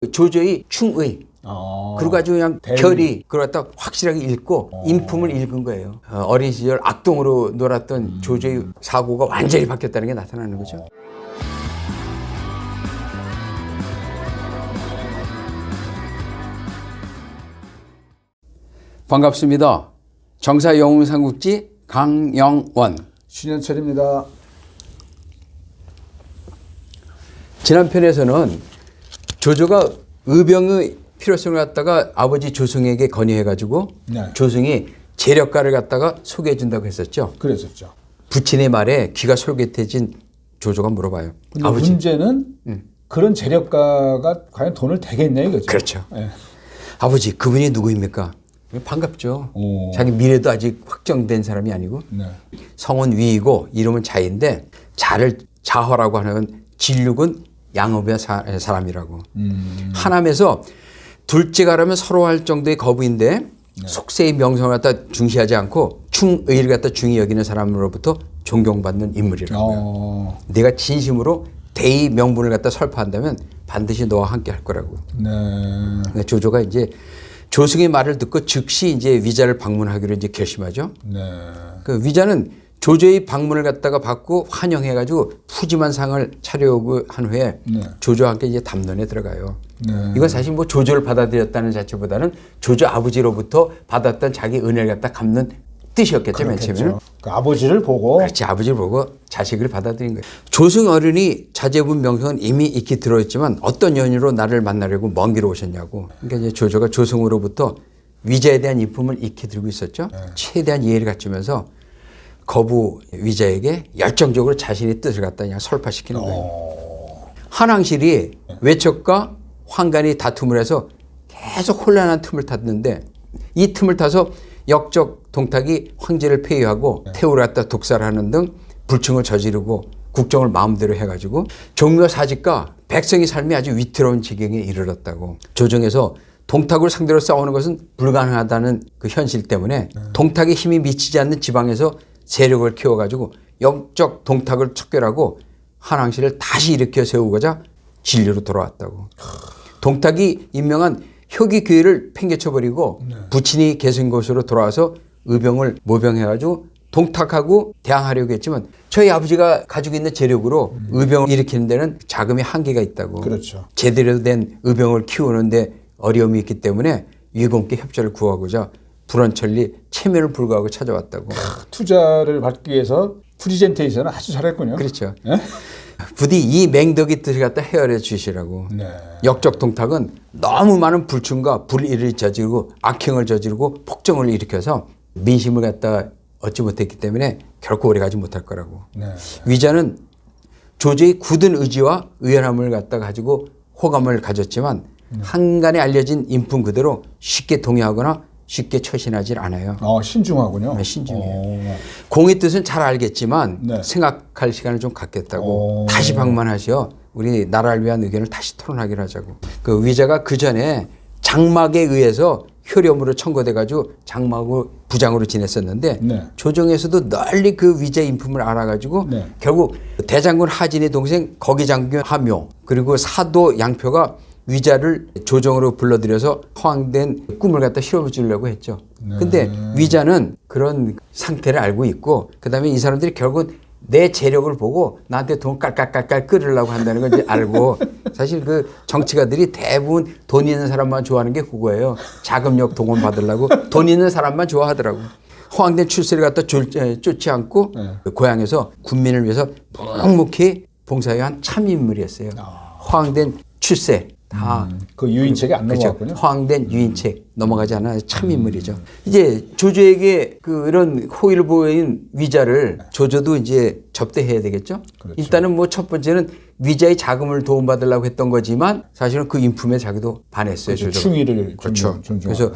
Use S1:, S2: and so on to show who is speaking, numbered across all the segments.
S1: 조조의 충의. 그리고 아주 그냥 결의 그걸 갖다 확실하게 읽고 인품을 읽은 거예요. 어린 시절 악동으로 놀았던 조조의 사고가 완전히 바뀌었다는 게 나타나는 거죠. 반갑습니다. 정사영웅삼국지 강영원.
S2: 신현철입니다.
S1: 지난 편에서는 조조가 의병의 필요성을 갖다가 아버지 조승에게 건의해가지고 조승이 재력가를 갖다가 소개해준다고 했었죠.
S2: 그랬었죠.
S1: 부친의 말에 귀가 솔깃해진 조조가 물어봐요.
S2: 근데
S1: 아버지.
S2: 문제는 그런 재력가가 과연 돈을 대겠냐 이거죠.
S1: 그렇죠.
S2: 네.
S1: 아버지 그분이 누구입니까? 반갑죠. 자기 미래도 아직 확정된 사람이 아니고 성은 위이고 이름은 자인데 자를 자허라고 하는 진륙은 양업의 사람이라고. 하남에서 둘째가라면 서로 할 정도의 거부인데 속세의 명성을 갖다 중시하지 않고 충의를 갖다 중히 여기는 사람으로부터 존경받는 인물이라고요. 내가 진심으로 대의 명분을 갖다 설파한다면 반드시 너와 함께 할 거라고. 그러니까 조조가 이제 조승의 말을 듣고 즉시 이제 위자를 방문하기로 이제 결심하죠. 그 위자는 조조의 방문을 갖다가 받고 환영해가지고 푸짐한 상을 차려오고 한 후에 조조와 함께 이제 담론에 들어가요. 이건 사실 뭐 조조를 받아들였다는 자체보다는 조조 아버지로부터 받았던 자기 은혜를 갖다 갚는 뜻이었겠죠, 맨 처음에는.
S2: 그 아버지를 보고.
S1: 그렇지, 아버지를 보고 자식을 받아들인 거예요. 조승 어른이 자제분 명성은 이미 익히 들어있지만 어떤 연유로 나를 만나려고 먼 길 오셨냐고. 그러니까 이제 조조가 조승으로부터 위자에 대한 인품을 익히 들고 있었죠. 최대한 이해를 갖추면서 거부 위자에게 열정적으로 자신의 뜻을 갖다 그냥 설파시키는 거예요. 한왕실이 외척과 환관이 다툼을 해서 계속 혼란한 틈을 탔는데 이 틈을 타서 역적 동탁이 황제를 폐위하고 태우를 갖다 독살하는 등 불충을 저지르고 국정을 마음대로 해가지고 종묘 사직과 백성의 삶이 아주 위태로운 지경에 이르렀다고. 조정에서 동탁을 상대로 싸우는 것은 불가능하다는 그 현실 때문에 동탁의 힘이 미치지 않는 지방에서 세력을 키워가지고 영적 동탁을 척결하고 한왕실을 다시 일으켜 세우고자 진료로 돌아왔다고. 동탁이 임명한 효기교회를 팽개쳐버리고 부친이 계신 곳으로 돌아와서 의병을 모병해가지고 동탁하고 대항하려고 했지만 저희 아버지가 가지고 있는 재력으로 의병을 일으키는 데는 자금이 한계가 있다고.
S2: 그렇죠.
S1: 제대로 된 의병을 키우는데 어려움이 있기 때문에 위공께 협조를 구하고자 불원천리 체면을 불구하고 찾아왔다고.
S2: 투자를 받기 위해서 프리젠테이션을 아주 잘했군요.
S1: 그렇죠. 부디 이 맹덕의 뜻을 갖다 헤아려 주시라고. 역적 동탁은 너무 많은 불충과 불의를 저지르고 악행을 저지르고 폭정을 일으켜서 민심을 갖다 얻지 못했기 때문에 결코 오래가지 못할 거라고. 위자는 조조의 굳은 의지와 의연함을 갖다 가지고 호감을 가졌지만 한간에 알려진 인품 그대로 쉽게 동의하거나 쉽게 처신하지 않아요.
S2: 신중하군요.
S1: 네, 신중해요. 공의 뜻은 잘 알겠지만 생각할 시간을 좀 갖겠다고. 다시 방문하셔. 우리 나라를 위한 의견을 다시 토론하기로 하자고. 그 위자가 그 전에 장막에 의해서 효렴으로 청거돼가지고 장막으로 부장으로 지냈었는데 조정에서도 널리 그 위자 인품을 알아가지고 결국 대장군 하진의 동생 거기장군 하묘 그리고 사도 양표가 위자를 조정으로 불러들여서 허황된 꿈을 갖다 실험해 주려고 했죠. 근데 위자는 그런 상태를 알고 있고 그다음에 이 사람들이 결국 내 재력을 보고 나한테 돈 깔깔깔깔 끌으려고 한다는 걸 이제 알고 사실 그 정치가들이 대부분 돈 있는 사람만 좋아하는 게 그거예요. 자금력 동원 받으려고 돈 있는 사람만 좋아하더라고. 허황된 출세를 갖다 쫓지 않고 고향에서 군민을 위해서 묵묵히 봉사해한 참인물이었어요. 허황된 출세. 다
S2: 그 유인책에 안
S1: 그렇죠.
S2: 넘어갔군요.
S1: 허황된 유인책 넘어가지 않아 참인물이죠. 이제 조조에게 그런 호의를 보인 위자를 조조도 이제 접대해야 되겠죠.
S2: 그렇죠.
S1: 일단은 뭐 첫 번째는 위자의 자금을 도움받으려고 했던 거지만 사실은 그 인품에 자기도 반했어요.
S2: 그렇죠.
S1: 조조가.
S2: 충의를
S1: 그렇죠.
S2: 존중하는.
S1: 그래서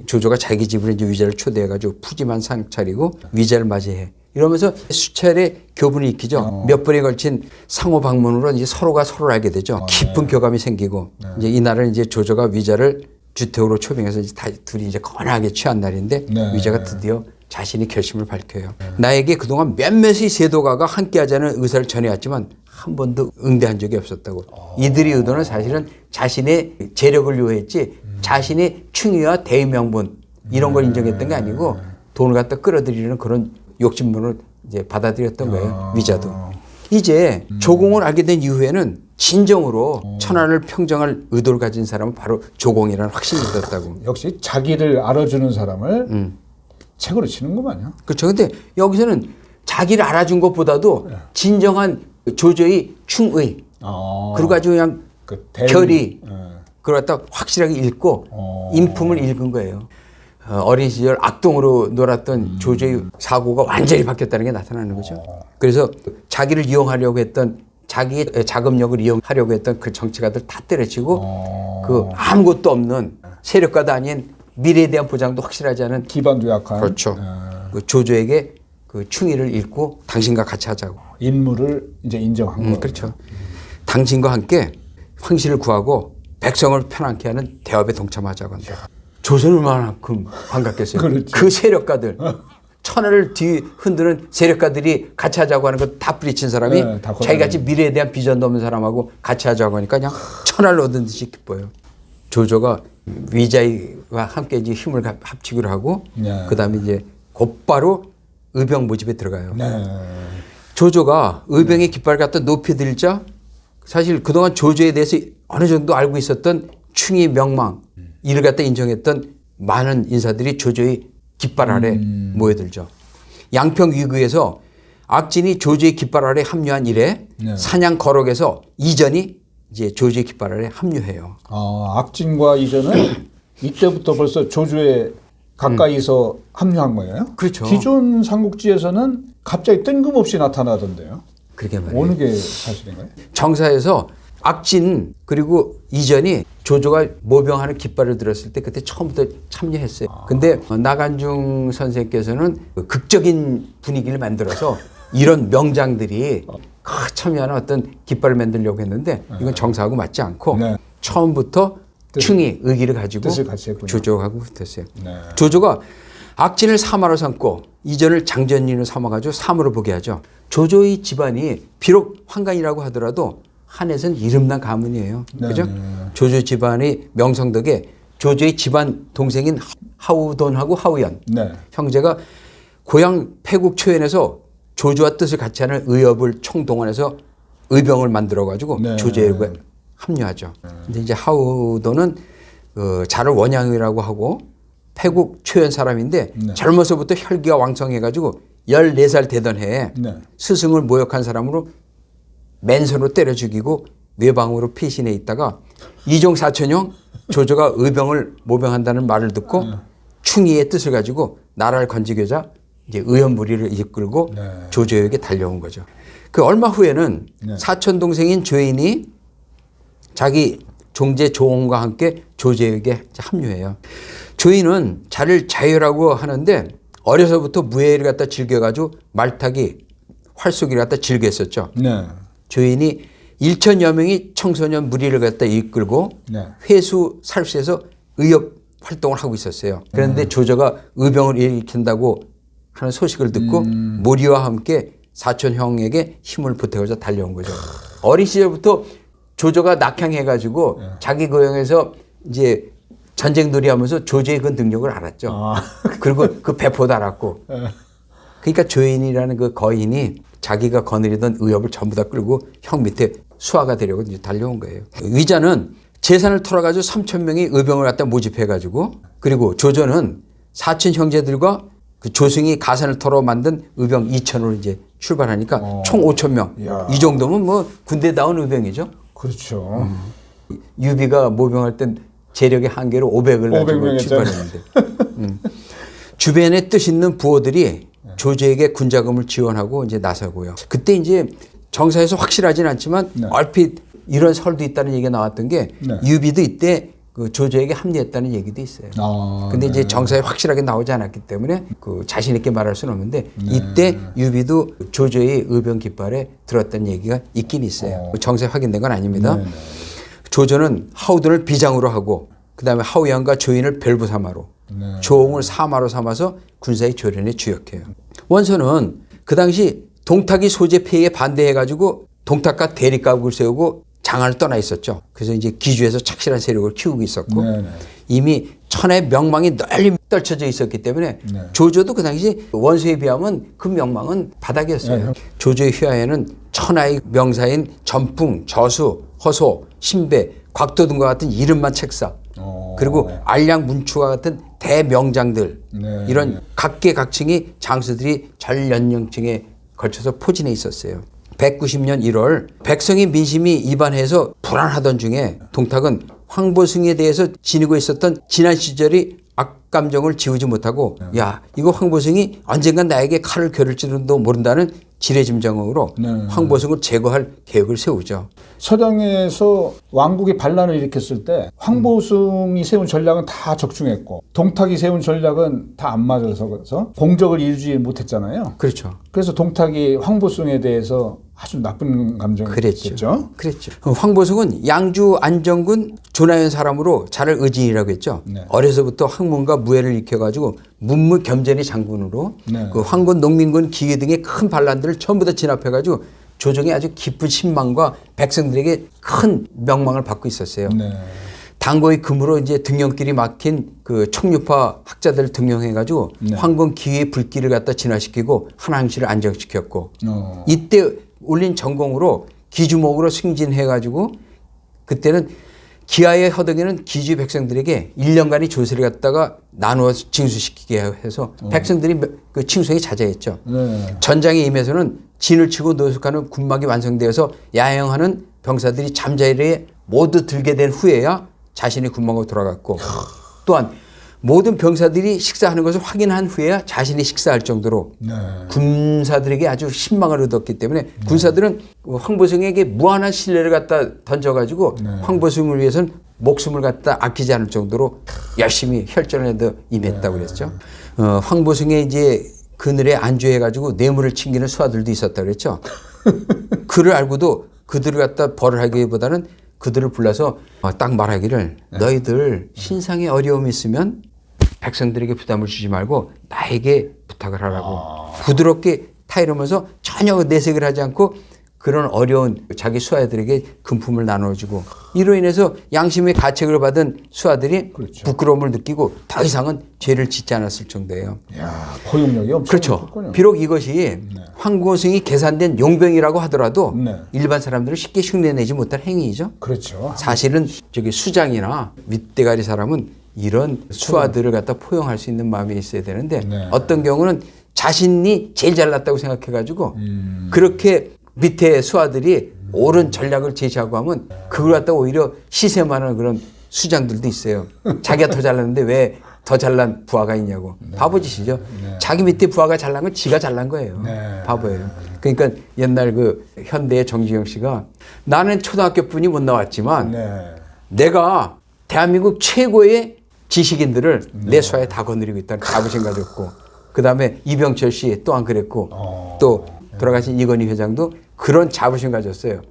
S1: 조조가 자기 집으로 이제 위자를 초대해가지고 푸짐한 상 차리고 위자를 맞이해. 이러면서 수차례 교분을 익히죠. 몇 번에 걸친 상호 방문으로 이제 서로가 서로를 알게 되죠. 깊은 교감이 생기고 이제 이날은 이제 조조가 위자를 주택으로 초빙해서 이제 둘이 이제 건하게 취한 날인데 위자가 드디어 자신이 결심을 밝혀요. 나에게 그동안 몇몇의 세도가가 함께하자는 의사를 전해왔지만 한 번도 응대한 적이 없었다고. 이들의 의도는 사실은 자신의 재력을 요했지 자신의 충의와 대의명분 이런 걸 인정했던 게 아니고 돈을 갖다 끌어들이는 그런 욕심문을 이제 받아들였던 거예요. 위자도. 이제 조공을 알게 된 이후에는 진정으로 천하를 평정할 의도를 가진 사람은 바로 조공이라는 확신이 들었다고.
S2: 역시 자기를 알아주는 사람을 책으로 치는구만요.
S1: 그렇죠. 근데 여기서는 자기를 알아준 것보다도 진정한 조조의 충의 그리고 아주 그냥
S2: 그
S1: 결의 그걸 갖다 확실하게 읽고 인품을 읽은 거예요. 어린 시절 악동으로 놀았던 조조의 사고가 완전히 바뀌었다는 게 나타나는 거죠. 그래서 자기를 이용하려고 했던 자기의 자금력을 이용하려고 했던 그 정치가들 다 때려치고 그 아무것도 없는 세력가도 아닌 미래에 대한 보장도 확실하지 않은
S2: 기반도 약한
S1: 그렇죠. 그 조조에게 그 충의를 읽고 당신과 같이 하자고.
S2: 인물을 이제 인정한 거예요.
S1: 그렇죠. 당신과 함께 황실을 구하고 백성을 편안케 하는 대업에 동참하자고 한다. 조선은 얼마나큼 반갑겠어요.
S2: 그렇죠.
S1: 그 세력가들. 천하를 뒤흔드는 세력가들이 같이 하자고 하는 거 다 뿌리친 사람이
S2: 네, 다
S1: 자기같이 미래에 대한 비전도 없는 사람하고 같이 하자고 하니까 그냥 천하를 얻은 듯이 기뻐요. 조조가 위자와 함께 이제 힘을 합치기로 하고
S2: 네.
S1: 그다음에 이제 곧바로 의병 모집에 들어가요.
S2: 네.
S1: 조조가 의병의 깃발을 갖다 높이 들자 사실 그동안 조조에 대해서 어느 정도 알고 있었던 충의 명망 이를 갖다 인정했던 많은 인사들이 조조의 깃발 아래 모여들죠. 양평 위구에서 악진이 조조의 깃발 아래 합류한 이래
S2: 네.
S1: 산양 거록에서 이전이 이제 조조의 깃발 아래 합류해요.
S2: 악진과 이전은 이때부터 벌써 조조에 가까이서 합류한 거예요?
S1: 그렇죠.
S2: 기존 삼국지에서는 갑자기 뜬금없이 나타나던데요.
S1: 그러게 말이에요.
S2: 어느 게 사실인가요?
S1: 정사에서 악진 그리고 이전이 조조가 모병하는 깃발을 들었을 때 그때 처음부터 참여했어요. 근데 나간중 선생께서는 극적인 분위기를 만들어서 이런 명장들이 참여하는 어떤 깃발을 만들려고 했는데 이건 정사하고 맞지 않고
S2: 네.
S1: 처음부터 충의 의기를 가지고
S2: 뜻을 같이 했군요.
S1: 조조하고 붙었어요.
S2: 네.
S1: 조조가 악진을 사마로 삼고 이전을 장전인으로 삼아가지고 삼으로 보게 하죠. 조조의 집안이 비록 환관이라고 하더라도 한에서는 이름난 가문이에요.
S2: 네,
S1: 그죠?
S2: 네.
S1: 조조 집안의 명성덕에 조조의 집안 동생인 하우돈하고 하우연
S2: 네.
S1: 형제가 고향 패국 초연에서 조조와 뜻을 같이 하는 의협을 총동원해서 의병을 만들어가지고
S2: 네.
S1: 조조에 합류하죠. 근데 이제 하우돈은 자를 원양이라고 하고 패국 초연 사람인데
S2: 네.
S1: 젊어서부터 혈기가 왕성해가지고 14살 되던 해에
S2: 네.
S1: 스승을 모욕한 사람으로 맨손으로 때려 죽이고 외방으로 피신해 있다가 이종 사촌형 조조가 의병을 모병한다는 말을 듣고 충의의 뜻을 가지고 나라를 건지고자 이제 의연무리를 이끌고
S2: 네.
S1: 조조에게 달려온 거죠. 그 얼마 후에는
S2: 네.
S1: 사촌 동생인 조인이 자기 종제 조홍과 함께 조조에게 합류해요. 조인은 자를 자유라고 하는데 어려서부터 무예를 갖다 즐겨가지고 말타기, 활쏘기를 갖다 즐겼었죠.
S2: 네.
S1: 조인이 1천여 명의 청소년 무리를 갖다 이끌고
S2: 네.
S1: 회수 살수에서 의협 활동을 하고 있었어요. 그런데 조조가 의병을 일으킨다고 하는 소식을 듣고 모리와 함께 사촌 형에게 힘을 보태고자 달려온 거죠. 어린 시절부터 조조가 낙향해가지고 자기 고향에서 이제 전쟁 놀이하면서 조조의 그 능력을 알았죠. 그리고 그 배포도 알았고. 그러니까 조인이라는 그 거인이 자기가 거느리던 의협을 전부 다 끌고 형 밑에 수하가 되려고 이제 달려온 거예요. 위자는 재산을 털어가지고 3천 명의 의병을 갖다 모집해가지고 그리고 조조는 사촌 형제들과 그 조승이 가산을 털어 만든 의병 2천으로 이제 출발하니까 총 5천 명.
S2: 이야.
S1: 이 정도면 뭐 군대다운 의병이죠.
S2: 그렇죠.
S1: 유비가 모병할 땐 재력의 한계로 500을
S2: 500
S1: 가지고
S2: 명이었잖아요.
S1: 출발했는데 주변에 뜻 있는 부호들이 조조에게 군자금을 지원하고 이제 나서고요. 그때 이제 정사에서 확실하진 않지만
S2: 네.
S1: 얼핏 이런 설도 있다는 얘기가 나왔던 게
S2: 네.
S1: 유비도 이때 그 조조에게 합류했다는 얘기도 있어요. 근데 이제 정사에 확실하게 나오지 않았기 때문에 그 자신 있게 말할 수는 없는데 이때 유비도 조조의 의병 깃발에 들었다는 얘기가 있긴 있어요. 정사에 확인된 건 아닙니다.
S2: 네.
S1: 조조는 하우돈을 비장으로 하고 그다음에 하우연과 조인을 별부사마로 조홍을 사마로 삼아서 군사의 조련에 주역해요. 원소는 그 당시 동탁이 소재 폐해에 반대해가지고 동탁과 대립각을 세우고 장안을 떠나 있었죠. 그래서 이제 기주에서 착실한 세력을 키우고 있었고
S2: 네네.
S1: 이미 천하의 명망이 널리 떨쳐져 있었기 때문에
S2: 네.
S1: 조조도 그 당시 원수에 비하면 그 명망은 바닥이었어요.
S2: 네.
S1: 조조의 휘하에는 천하의 명사인 전풍, 저수, 허소, 신배, 곽도 등과 같은 이름만 책사 그리고 알량 문추와 같은 대명장들
S2: 네.
S1: 이런 각계각층의 장수들이 전 연령층에 걸쳐서 포진해 있었어요. 190년 1월 백성의 민심이 이반해서 불안하던 중에 동탁은 황보승에 대해서 지니고 있었던 지난 시절이 악감정을 지우지 못하고 야 이거 황보승이 언젠간 나에게 칼을 겨룰지도 모른다는 지레짐작으로 황보승을 제거할 계획을 세우죠.
S2: 서량에서 왕국이 반란을 일으켰을 때 황보승이 세운 전략은 다 적중했고 동탁이 세운 전략은 다 안 맞아서 공적을 이루지 못했잖아요.
S1: 그렇죠.
S2: 그래서 동탁이 황보승에 대해서 아주 나쁜 감정이
S1: 그랬죠.
S2: 있었죠.
S1: 그랬죠. 황보승은 양주 안정군 조나연 사람으로 자를 의진이라고 했죠.
S2: 네.
S1: 어려서부터 학문과 무예를 익혀가지고 문무겸전의 장군으로
S2: 네.
S1: 그 황군, 농민군, 기계 등의 큰 반란들을 전부 다 진압해가지고 조정에 아주 깊은 신망과 백성들에게 큰 명망을 받고 있었어요.
S2: 네.
S1: 당고의 금으로 이제 등용길이 막힌 그 총류파 학자들 등용해가지고
S2: 네.
S1: 황군 기의 불길을 갖다 진화시키고 한항시를 안정시켰고 이때 올린 전공으로 기주목으로 승진해가지고 그때는 기아의 허덕이는 기주 백성들에게 1년간의 조세를 갖다가 나누어 징수시키게 해서 백성들이 그 칭송이 자자했죠.
S2: 네.
S1: 전장에 임해서는 진을 치고 노숙하는 군막이 완성되어서 야영하는 병사들이 잠자리에 모두 들게 된 후에야 자신이 군막으로 돌아갔고 또한 모든 병사들이 식사하는 것을 확인한 후에야 자신이 식사할 정도로
S2: 네.
S1: 군사들에게 아주 신망을 얻었기 때문에 군사들은 황보승에게 무한한 신뢰를 갖다 던져가지고 황보승을 위해서는 목숨을 갖다 아끼지 않을 정도로 열심히 혈전을 해도 임했다고 그랬죠. 황보승의 이제 그늘에 안주해가지고 뇌물을 챙기는 수하들도 있었다고 그랬죠. 그를 알고도 그들을 갖다 벌을 하기보다는 그들을 불러서 딱 말하기를 너희들 신상에 어려움이 있으면 백성들에게 부담을 주지 말고 나에게 부탁을 하라고 부드럽게 타이르면서 전혀 내색을 하지 않고 그런 어려운 자기 수하들에게 금품을 나눠주고 이로 인해서 양심의 가책을 받은 수하들이
S2: 그렇죠.
S1: 부끄러움을 느끼고 더 이상은 죄를 짓지 않았을 정도예요.
S2: 야, 포용력이 엄청
S1: 그렇죠.
S2: 높군요.
S1: 비록 이것이 황보승이 계산된 용병이라고 하더라도
S2: 네.
S1: 일반 사람들은 쉽게 흉내내지 못할 행위이죠.
S2: 그렇죠.
S1: 사실은 저기 수장이나 윗대가리 사람은 이런 수하들을 갖다 포용할 수 있는 마음이 있어야 되는데
S2: 네.
S1: 어떤 경우는 자신이 제일 잘났다고 생각해가지고 그렇게 밑에 수하들이 옳은 전략을 제시하고 하면 그걸 갖다 오히려 시샘하는 그런 수장들도 있어요. 자기가 더 잘났는데 왜 더 잘난 부하가 있냐고. 바보짓이죠. 자기 밑에 부하가 잘난 건 지가 잘난 거예요. 바보예요. 그러니까 옛날 그 현대의 정지영 씨가 나는 초등학교뿐이 못 나왔지만 내가 대한민국 최고의 지식인들을 내 수하에 다 거느리고 있다는 자부심 가졌고 그다음에 이병철 씨 또한 그랬고 또 돌아가신 이건희 회장도 그런 자부심 가졌어요.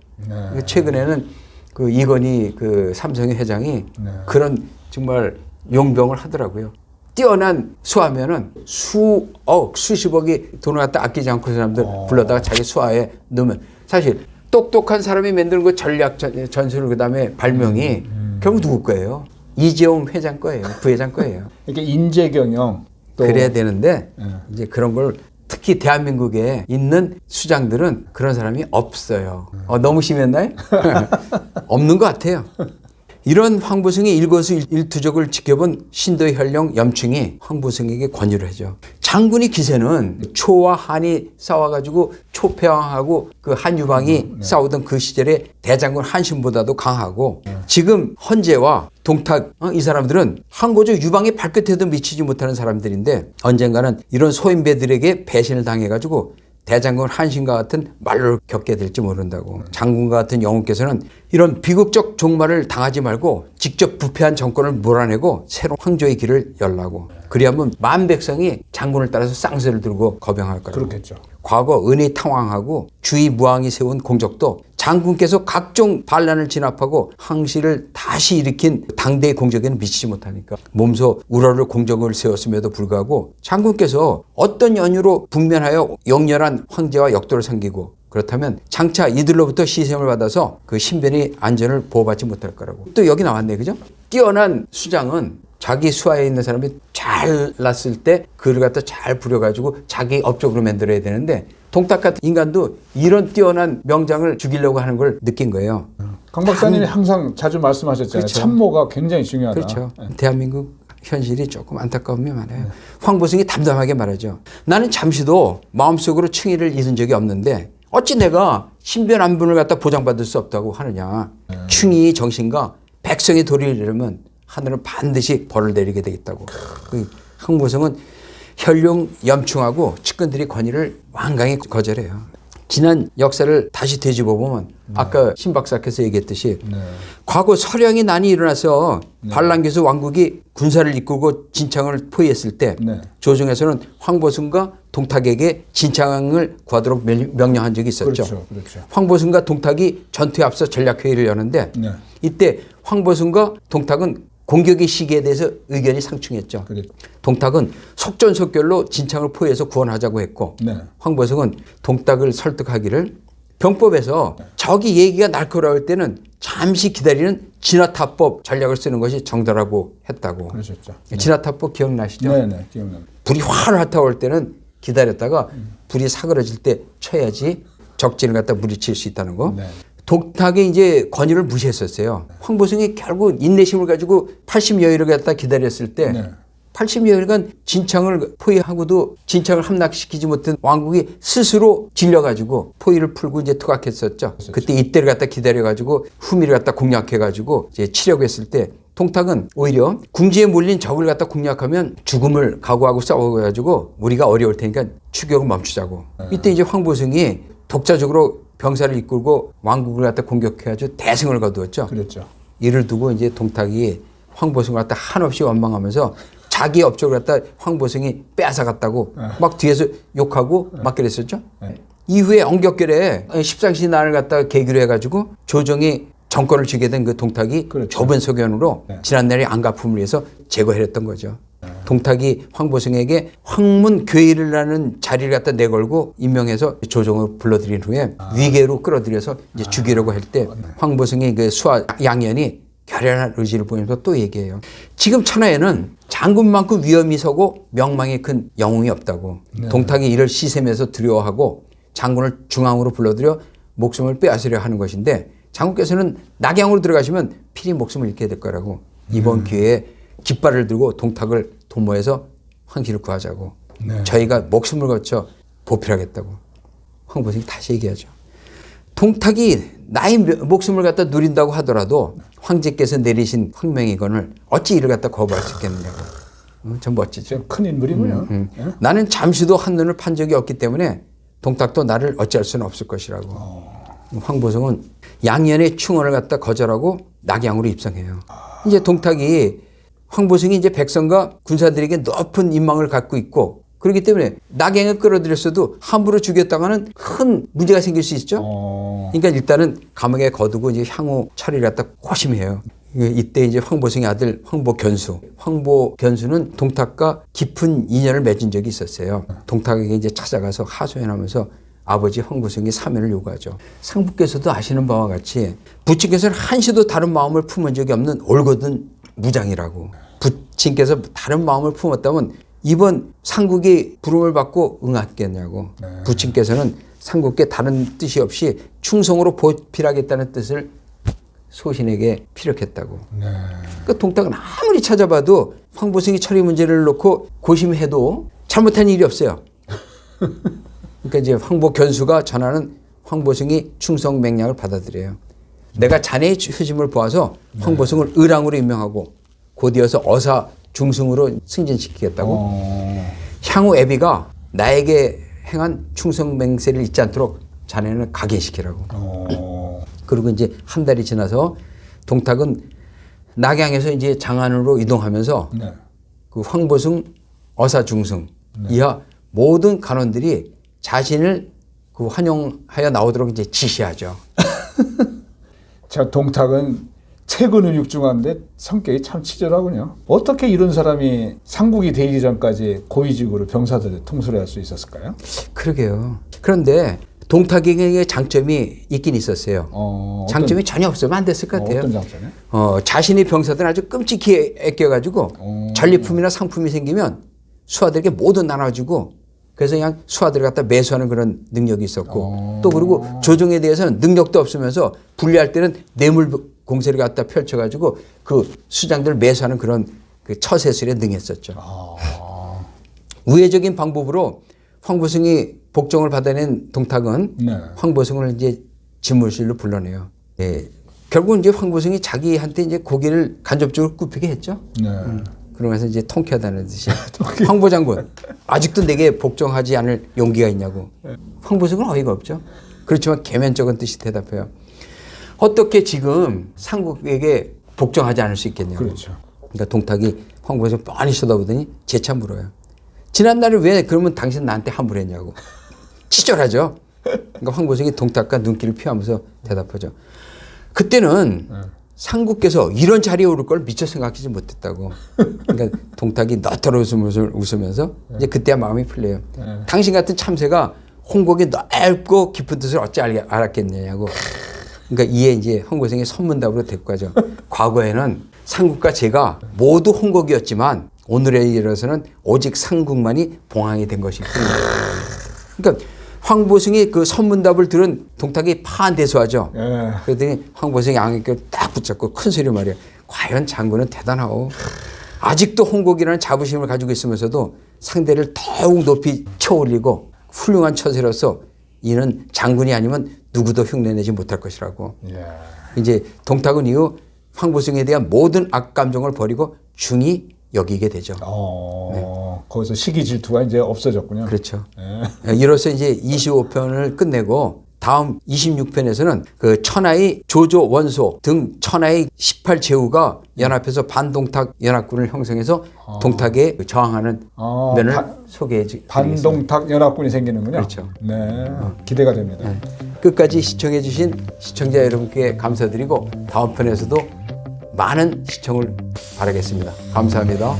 S1: 최근에는 그 이건희 그 삼성의 회장이 그런 정말 용병을 하더라고요. 뛰어난 수하면은 수억, 수십억이 돈을 갖다 아끼지 않고 그 사람들 불러다가 자기 수하에 넣으면 사실 똑똑한 사람이 만드는 그 전략 전술 그다음에 발명이 결국 누구 거예요? 이재용 회장 거예요. 부회장 거예요.
S2: 이렇게 인재경영 또
S1: 그래야 되는데 이제 그런 걸 특히 대한민국에 있는 수장들은 그런 사람이 없어요. 너무 심했나요? 없는 것 같아요. 이런 황보승의 일거수일투족을 지켜본 신도의 현령 염충이 황보승에게 권유를 하죠. 장군의 기세는 초와 한이 싸워가지고 초패왕하고 그 한유방이 싸우던 그 시절에 대장군 한신보다도 강하고 지금 헌재와 동탁 이 사람들은 항고조 유방의 발끝에도 미치지 못하는 사람들인데 언젠가는 이런 소인배들에게 배신을 당해가지고 대장군 한신과 같은 말로를 겪게 될지 모른다고. 장군과 같은 영웅께서는 이런 비극적 종말을 당하지 말고 직접 부패한 정권을 몰아내고 새로운 황조의 길을 열라고. 그리하면 만 백성이 장군을 따라서 쌍세를 들고 거병할 거라고.
S2: 그렇겠죠.
S1: 과거 은희 탕왕하고 주의 무왕이 세운 공적도 장군께서 각종 반란을 진압하고 항시를 다시 일으킨 당대의 공적에는 미치지 못하니까 몸소 우러를 공적을 세웠음에도 불구하고 장군께서 어떤 연유로 북면하여 영렬한 황제와 역도를 섬기고 그렇다면 장차 이들로부터 시샘을 받아서 그 신변의 안전을 보호받지 못할 거라고. 또 여기 나왔네, 그죠? 뛰어난 수장은 자기 수하에 있는 사람이 잘 났을 때 그를 갖다 잘 부려가지고 자기 업적으로 만들어야 되는데 동탁 같은 인간도 이런 뛰어난 명장을 죽이려고 하는 걸 느낀 거예요.
S2: 강 박사님이 항상 자주 말씀하셨잖아요.
S1: 그렇죠.
S2: 참모가 굉장히 중요하다.
S1: 그렇죠. 대한민국 현실이 조금 안타까우면 말해요. 황보승이 담담하게 말하죠. 나는 잠시도 마음속으로 충의를 잃은 적이 없는데 어찌 내가 신변 안분을 갖다 보장받을 수 없다고 하느냐. 충의 정신과 백성의 도리를 이루면 하늘은 반드시 벌을 내리게 되겠다고. 그 황보승은 혈룡 염충하고 측근들의 권위를 완강히 거절해요. 지난 역사를 다시 되짚어 보면 아까 신 박사께서 얘기했듯이 과거 서량이 난이 일어나서 반란교수 왕국이 군사를 이끌고 진창을 포위했을 때 조정에서는 황보승과 동탁에게 진창을 구하도록 명령한 적이 있었죠.
S2: 그렇죠.
S1: 황보승과 동탁이 전투에 앞서 전략회의를 여는데 이때 황보승과 동탁은 공격의 시기에 대해서 의견이 상충했죠. 동탁은 속전속결로 진창을 포위해서 구원하자고 했고 황보승은 동탁을 설득하기를 병법에서 적이 얘기가 날카로울 때는 잠시 기다리는 진화타법 전략을 쓰는 것이 정답이라고 했다고.
S2: 그러셨죠.
S1: 진화타법 기억나시죠?
S2: 네, 기억납니다.
S1: 불이 활활 타올 때는 기다렸다가 불이 사그러질 때 쳐야지 적진을 갖다 무리칠 수 있다는 거. 동탁의 이제 권유를 무시했었어요. 황보승이 결국 인내심을 가지고 80여일을 갖다 기다렸을 때 80여일간 진창을 포위하고도 진창을 함락시키지 못한 왕국이 스스로 질려가지고 포위를 풀고 이제 투각했었죠. 그때 이때를 갖다 기다려가지고 후미를 갖다 공략해가지고 이제 치려고 했을 때 동탁은 오히려 궁지에 몰린 적을 갖다 공략하면 죽음을 각오하고 싸워가지고 우리가 어려울 테니까 추격을 멈추자고. 이때 이제 황보승이 독자적으로 병사를 이끌고 왕국을 갖다 공격해가지고 대승을 거두었죠.
S2: 그랬죠.
S1: 이를 두고 이제 동탁이 황보승을 갖다 한없이 원망하면서 자기 업적을 갖다 황보승이 빼앗아갔다고 막 뒤에서 욕하고 막 그랬었죠. 이후에 엄격결에 십상시 난을 갖다가 계기로 해가지고 조정이 정권을 쥐게 된 그 동탁이 좁은 소견으로 지난날의 안가품을 위해서 제거했던 거죠. 동탁이 황보승에게 황문교의를 하는 자리를 갖다 내걸고 임명해서 조정을 불러들인 후에 위계로 끌어들여서 이제 죽이려고 할 때 황보승의 그 수하 양연이 결연한 의지를 보이면서 또 얘기해요. 지금 천하에는 장군만큼 위험이 서고 명망이 큰 영웅이 없다고. 동탁이 이를 시샘에서 두려워하고 장군을 중앙으로 불러들여 목숨을 빼앗으려 하는 것인데 장군께서는 낙양으로 들어가시면 필히 목숨을 잃게 될 거라고. 이번 기회에 깃발을 들고 동탁을 도모해서 황실을 구하자고. 저희가 목숨을 거쳐 보필하겠다고. 황보승이 다시 얘기하죠. 동탁이 나의 목숨을 갖다 누린다고 하더라도 황제께서 내리신 황명의건을 어찌 이를 갖다 거부할 수 있겠느냐고. 참 멋지죠.
S2: 큰 인물이군요.
S1: 나는 잠시도 한눈을 판 적이 없기 때문에 동탁도 나를 어찌할 수는 없을 것이라고. 황보승은 양연의 충언을 갖다 거절하고 낙양으로 입성해요. 이제 동탁이 황보승이 이제 백성과 군사들에게 높은 인망을 갖고 있고 그렇기 때문에 낙양을 끌어들였어도 함부로 죽였다가는 큰 문제가 생길 수 있죠. 그러니까 일단은 감옥에 거두고 이제 향후 처리를 갖다 고심해요. 이때 이제 황보승의 아들 황보견수. 황보견수는 동탁과 깊은 인연을 맺은 적이 있었어요. 동탁에게 이제 찾아가서 하소연하면서 아버지 황보승이 사면을 요구하죠. 상부께서도 아시는 바와 같이 부친께서는 한시도 다른 마음을 품은 적이 없는 올곧은 무장이라고. 부친께서 다른 마음을 품었다면 이번 상국이 부름을 받고 응하겠냐고. 부친께서는 상국께 다른 뜻이 없이 충성으로 보필하겠다는 뜻을 소신에게 피력했다고. 그 동탁은 아무리 찾아봐도 황보승이 처리 문제를 놓고 고심해도 잘못한 일이 없어요. 그러니까 이제 황보견수가 전하는 황보승이 충성 맹약을 받아들여요. 내가 자네의 효심을 보아서 황보승을 의랑으로 임명하고 곧이어서 어사 중승으로 승진시키겠다고. 향후 애비가 나에게 행한 충성 맹세를 잊지 않도록 자네는 각인시키라고. 그리고 이제 한 달이 지나서 동탁은 낙양에서 이제 장안으로 이동하면서 그 황보승 어사 중승 이하 모든 간원들이 자신을 그 환영하여 나오도록 이제 지시하죠.
S2: 자, 동탁은 체근을 육중한데 성격이 참 치졸하군요. 어떻게 이런 사람이 상국이 되기 전까지 고위직으로 병사들을 통솔할 수 있었을까요?
S1: 그러게요. 그런데 동탁에게 장점이 있긴 있었어요. 장점이 전혀 없으면 안 됐을 것 같아요.
S2: 어떤 장점이요?
S1: 자신이 병사들 아주 끔찍히 아껴가지고 전리품이나 상품이 생기면 수하들에게 모두 나눠주고 그래서 그냥 수하들을 갖다 매수하는 그런 능력이 있었고 또 그리고 조정에 대해서는 능력도 없으면서 분리할 때는 뇌물 공세를 갖다 펼쳐가지고 그 수장들을 매수하는 그런 그 처세술에 능했었죠. 우회적인 방법으로 황보승이 복종을 받아낸 동탁은
S2: 네.
S1: 황보승을 이제 집무실로 불러내요. 예. 결국은 이제 황보승이 자기한테 이제 고개를 간접적으로 굽히게 했죠.
S2: 네.
S1: 그러면서 이제 통쾌하다는 듯이 황보 장군 아직도 내게 복종하지 않을 용기가 있냐고. 황보승은 어이가 없죠. 그렇지만 개면적인 뜻이 대답해요. 어떻게 지금 상국에게 복종하지 않을 수 있겠냐고.
S2: 그렇죠.
S1: 그러니까 동탁이 황보승 뻔히 쳐다보더니 재차 물어요. 지난날에 왜 그러면 당신 나한테 함부로 했냐고. 치졸하죠. 그러니까 황보승이 동탁과 눈길을 피하면서 대답하죠. 그때는 상국께서 이런 자리에 오를 걸 미처 생각하지 못했다고. 그러니까 동탁이 너털어 웃으면서 이제 그때야 마음이 풀려요. 당신 같은 참새가 홍곡의 넓고 깊은 뜻을 어찌 알았겠느냐고. 그러니까 이에 이제 황보승이 선문답으로 데리고 가죠. 과거에는 상국과 제가 모두 홍곡이었지만 오늘에 이르러서는 오직 상국만이 봉황이 된 것이군요. 그러니까 황보승이 그 선문답을 들은 동탁이 파한대소하죠.
S2: 예.
S1: 그러더니 황보승이 양에게 딱 붙잡고 큰 소리로 말해요. 과연 장군은 대단하오. 아직도 홍곡이라는 자부심을 가지고 있으면서도 상대를 더욱 높이 쳐올리고 훌륭한 처세로서 이는 장군이 아니면 누구도 흉내내지 못할 것이라고.
S2: 예.
S1: 이제 동탁은 이후 황보승에 대한 모든 악감정을 버리고 중히 여기게 되죠.
S2: 거기서 시기 질투가 이제 없어졌군요.
S1: 그렇죠. 이로써 이제 25편을 끝내고 다음 26편에서는 그 천하의 조조 원소 등 천하의 18제후가 연합해서 반동탁 연합군을 형성해서 동탁에 저항하는 면을 소개해 드리겠습니다.
S2: 반동탁 연합군이 생기는군요.
S1: 그렇죠.
S2: 네. 기대가 됩니다.
S1: 끝까지 시청해 주신 시청자 여러분께 감사드리고 다음 편에서도 많은 시청을 바라겠습니다. 감사합니다.